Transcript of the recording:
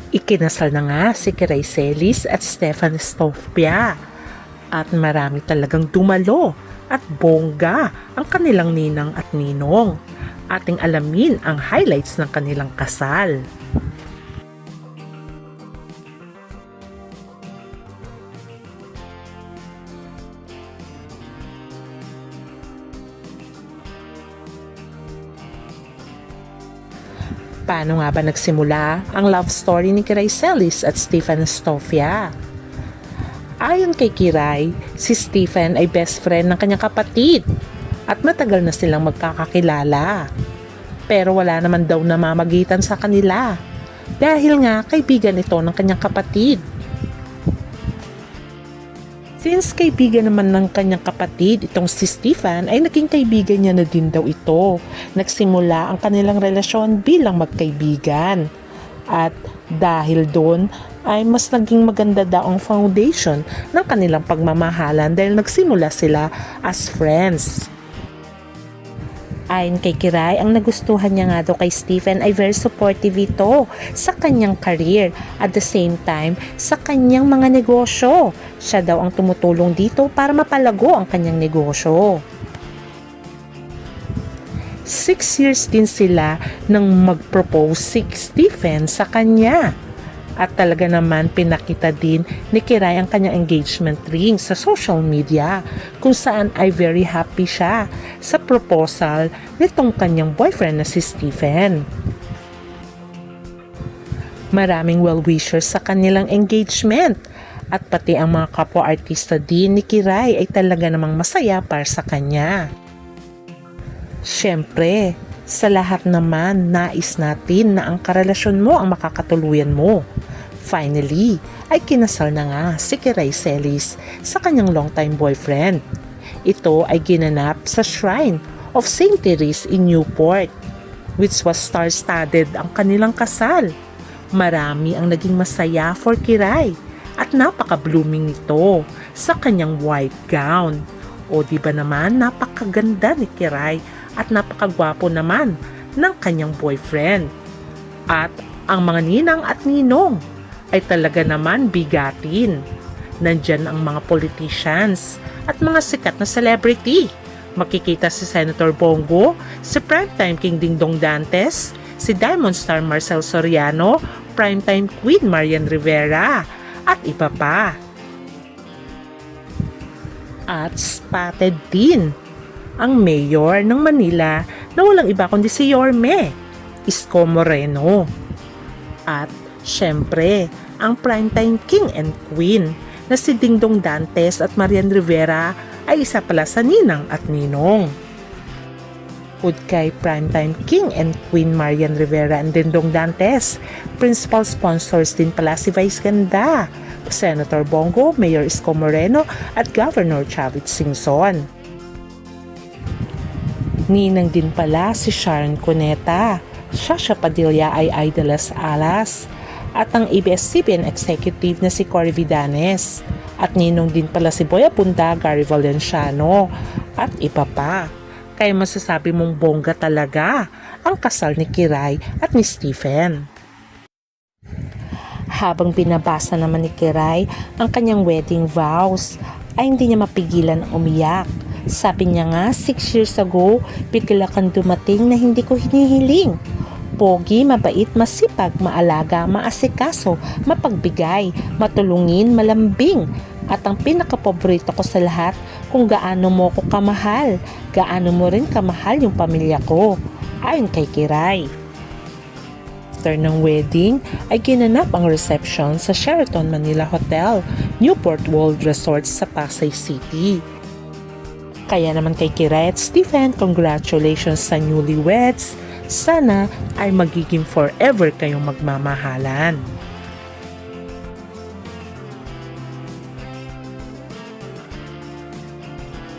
Ikinasal na nga si Kiray Celis at Stefan Estofia at marami talagang dumalo at bongga ang kanilang ninang at ninong. Ating alamin ang highlights ng kanilang kasal. Paano nga ba nagsimula ang love story ni Kiray Celis at Stefan Estofia? Ayon kay Kiray, si Stefan ay best friend ng kanyang kapatid at matagal na silang magkakakilala. Pero wala naman daw namamagitan sa kanila dahil nga kaibigan ito ng kanyang kapatid. Since kaibigan naman ng kanyang kapatid, itong si Stefan ay naging kaibigan niya na din daw ito. Nagsimula ang kanilang relasyon bilang magkaibigan. At dahil doon ay mas naging maganda daw ang foundation ng kanilang pagmamahalan dahil nagsimula sila as friends. Ayon kay Kiray, ang nagustuhan niya nga daw kay Stefan ay very supportive ito sa kanyang career at the same time sa kanyang mga negosyo. Siya daw ang tumutulong dito para mapalago ang kanyang negosyo. 6 years din sila nang mag-propose si Stefan sa kanya. At talaga naman pinakita din ni Kiray ang kanyang engagement ring sa social media kung saan ay very happy siya sa proposal nitong kanyang boyfriend na si Stefan. Maraming well-wishers sa kanilang engagement at pati ang mga kapwa-artista din ni Kiray ay talaga namang masaya para sa kanya. Siyempre, sa lahat naman, nais natin na ang karelasyon mo ang makakatuluyan mo. Finally, ay kinasal na nga si Kiray Celis sa kanyang longtime boyfriend. Ito ay ginanap sa Shrine of St. Therese in Newport, which was star-studded ang kanilang kasal. Marami ang naging masaya for Kiray at napaka-blooming nito sa kanyang white gown. O di ba naman napakaganda ni Kiray at napakagwapo naman ng kanyang boyfriend. At ang mga ninang at ninong ay talaga naman bigatin. Nandyan ang mga politicians at mga sikat na celebrity. Makikita si Senator Bongo, si Primetime King Dingdong Dantes, si Diamond Star Marcel Soriano, Primetime Queen Marian Rivera, at iba pa. At spotted din ang mayor ng Manila na walang iba kundi si Yorme Isko Moreno. At syempre, ang Primetime King and Queen na si Dingdong Dantes at Marian Rivera ay isa pala sa ninang at ninong. Bukod kay Primetime King and Queen Marian Rivera and Dingdong Dantes, principal sponsors din pala si Vice Ganda, Senator Bongo, Mayor Isko Moreno at Governor Chavit Singson. Ninang din pala si Sharon Cuneta, Shasha Padilla ay Idolas Alas, at ang ABS-CBN executive na si Cory Vidanes, at ninong din pala si Boy Abunda, Gary Valenciano, at iba pa. Kaya masasabi mong bongga talaga ang kasal ni Kiray at ni Stefan. Habang binabasa naman ni Kiray ang kanyang wedding vows, ay hindi niya mapigilan ang umiyak. Sabi niya nga, 6 years ago, bigla kang dumating na hindi ko hinihiling. Pogi, mabait, masipag, maalaga, maasikaso, mapagbigay, matulungin, malambing. At ang pinakapaborito ko sa lahat, kung gaano mo ko kamahal, gaano mo rin kamahal yung pamilya ko. Ayon kay Kiray. After ng wedding, ay ginanap ang reception sa Sheraton Manila Hotel, Newport World Resort sa Pasay City. Kaya naman kay Kiray at Stefan, congratulations sa newlyweds. Sana ay magiging forever kayong magmamahalan.